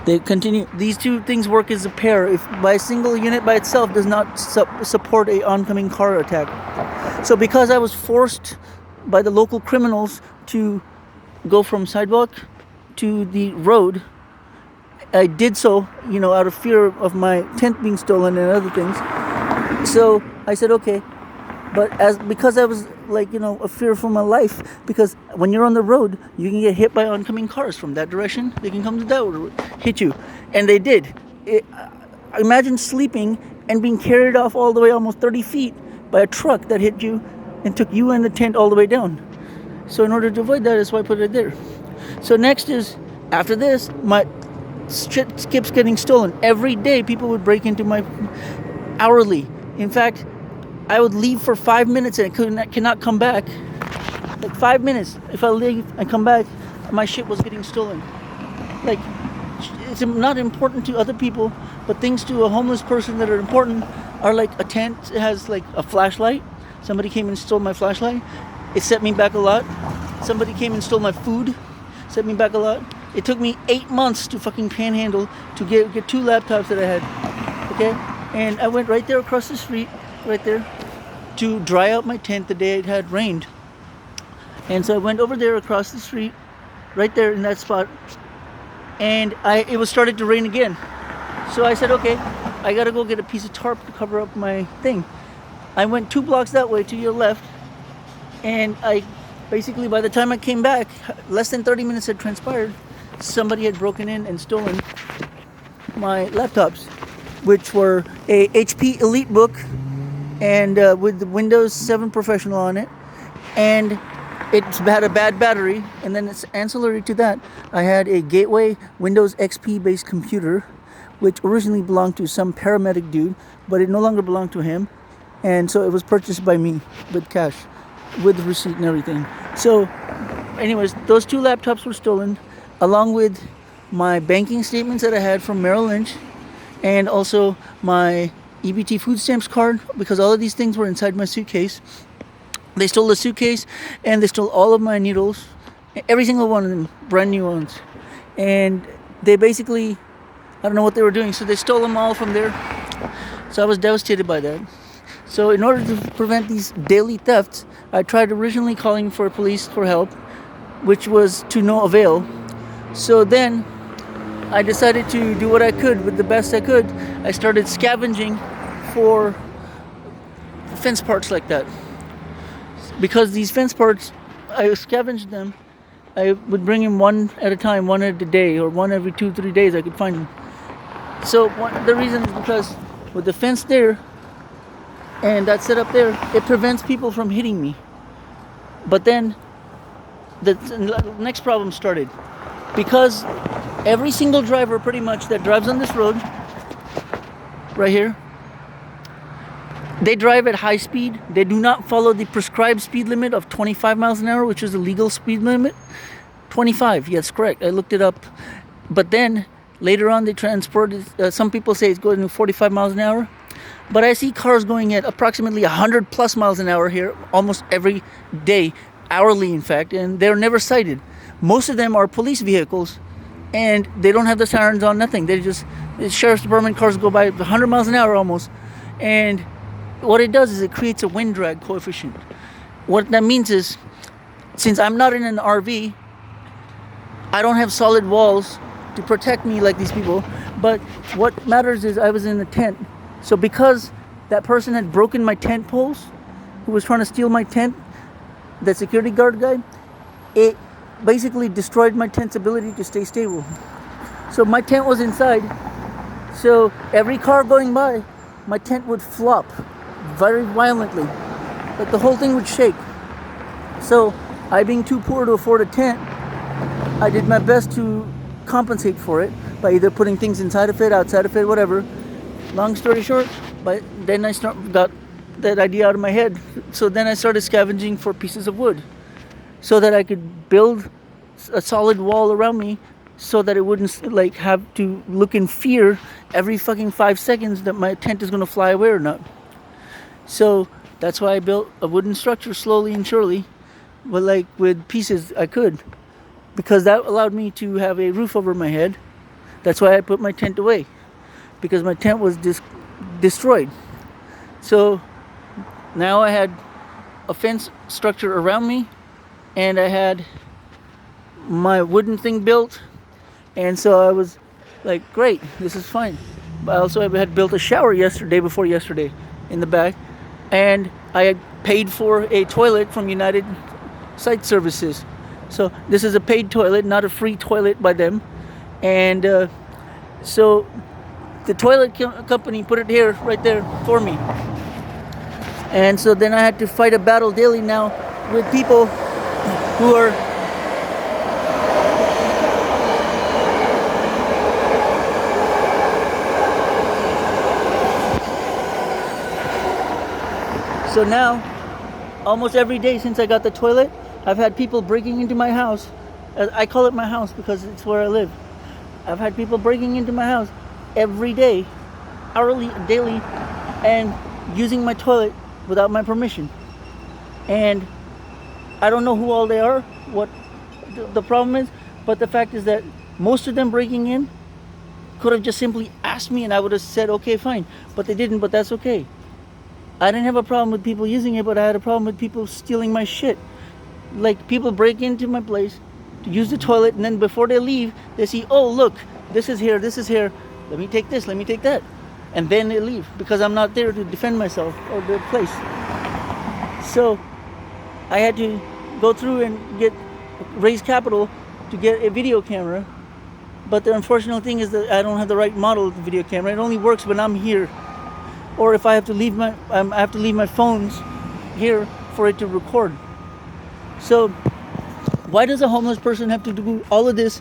They continue. These two things work as a pair. If by a single unit by itself does not support a oncoming car attack. So because I was forced by the local criminals to go from sidewalk to the road, I did so, out of fear of my tent being stolen and other things. So I said, okay. But because I was a fear for my life, because when you're on the road, you can get hit by oncoming cars from that direction. They can come to that road, hit you. And they did. Imagine sleeping and being carried off all the way almost 30 feet by a truck that hit you and took you and the tent all the way down. So in order to avoid that, that's why I put it there. So next is, after this, my shit keeps getting stolen. Every day, people would break into my hourly. In fact, I would leave for 5 minutes and I cannot come back. Like 5 minutes. If I leave and come back, my shit was getting stolen. Like, it's not important to other people, but things to a homeless person that are important are like a tent. It has like a flashlight. Somebody came and stole my flashlight. It set me back a lot. Somebody came and stole my food. Set me back a lot. It took me 8 months to fucking panhandle to get 2 laptops that I had. Okay? And I went right there across the street, right there, to dry out my tent the day it had rained. And so I went over there across the street, right there in that spot, and it was starting to rain again. So I said, okay, I gotta go get a piece of tarp to cover up my thing. I went 2 blocks that way to your left, and I basically, by the time I came back, less than 30 minutes had transpired. Somebody had broken in and stolen my laptops, which were a HP EliteBook and with the Windows 7 Professional on it, and it had a bad battery. And then it's ancillary to that, I had a Gateway Windows XP based computer, which originally belonged to some paramedic dude, but it no longer belonged to him, and so it was purchased by me with cash, with the receipt and everything. So anyways, those 2 laptops were stolen, along with my banking statements that I had from Merrill Lynch, and also my EBT food stamps card, because all of these things were inside my suitcase. They stole the suitcase, and they stole all of my needles, every single one of them, brand new ones. And they basically, I don't know what they were doing, so they stole them all from there. So I was devastated by that. So in order to prevent these daily thefts, I tried originally calling for police for help, which was to no avail. So then I decided to do what I could with the best I could. I started scavenging for fence parts like that. Because these fence parts, I scavenged them. I would bring in one at a time, one at a day, or one every 2-3 days I could find them. So the reason is because with the fence there, and that set up there, it prevents people from hitting me. But then the next problem started. Because every single driver pretty much that drives on this road, right here, they drive at high speed. They do not follow the prescribed speed limit of 25 miles an hour, which is the legal speed limit. 25, yes, correct. I looked it up. But then later on they transported, some people say it's going to 45 miles an hour. But I see cars going at approximately 100 plus miles an hour here almost every day, hourly in fact, and they're never cited. Most of them are police vehicles, and they don't have the sirens on, nothing. The sheriff's department cars go by 100 miles an hour almost. And what it does is it creates a wind drag coefficient. What that means is, since I'm not in an RV, I don't have solid walls to protect me like these people. But what matters is I was in a tent. So because that person had broken my tent poles, who was trying to steal my tent, that security guard guy, it basically destroyed my tent's ability to stay stable. So my tent was inside. So every car going by, my tent would flop very violently. Like the whole thing would shake. So I, being too poor to afford a tent, I did my best to compensate for it by either putting things inside of it, outside of it, whatever. Long story short, but then I got that idea out of my head. So then I started scavenging for pieces of wood so that I could build a solid wall around me so that it wouldn't like have to look in fear every fucking 5 seconds that my tent is going to fly away or not. So that's why I built a wooden structure slowly and surely, but with pieces I could, because that allowed me to have a roof over my head, That's why I put my tent away, because my tent was destroyed. So now I had a fence structure around me, and I had my wooden thing built, and so I was like, great, this is fine. But also I had built a shower before yesterday in the back, and I had paid for a toilet from United Site Services. So this is a paid toilet, not a free toilet by them. And so the toilet company put it here, right there, for me. And so then I had to fight a battle daily now with people who are so now, almost every day since I got the toilet, I've had people breaking into my house. I call it my house because it's where I live. I've had people breaking into my house every day, hourly, daily, and using my toilet without my permission. And I don't know who all they are, what the problem is, but the fact is that most of them breaking in could have just simply asked me and I would have said, okay, fine. But they didn't, but that's okay. I didn't have a problem with people using it, but I had a problem with people stealing my shit. Like, people break into my place to use the toilet, and then before they leave, they see, oh, look, this is here, let me take this, let me take that. And then they leave, because I'm not there to defend myself or the place. So I had to go through and raise capital to get a video camera. But the unfortunate thing is that I don't have the right model of the video camera. It only works when I'm here. Or if I have to leave my phones here for it to record. So why does a homeless person have to do all of this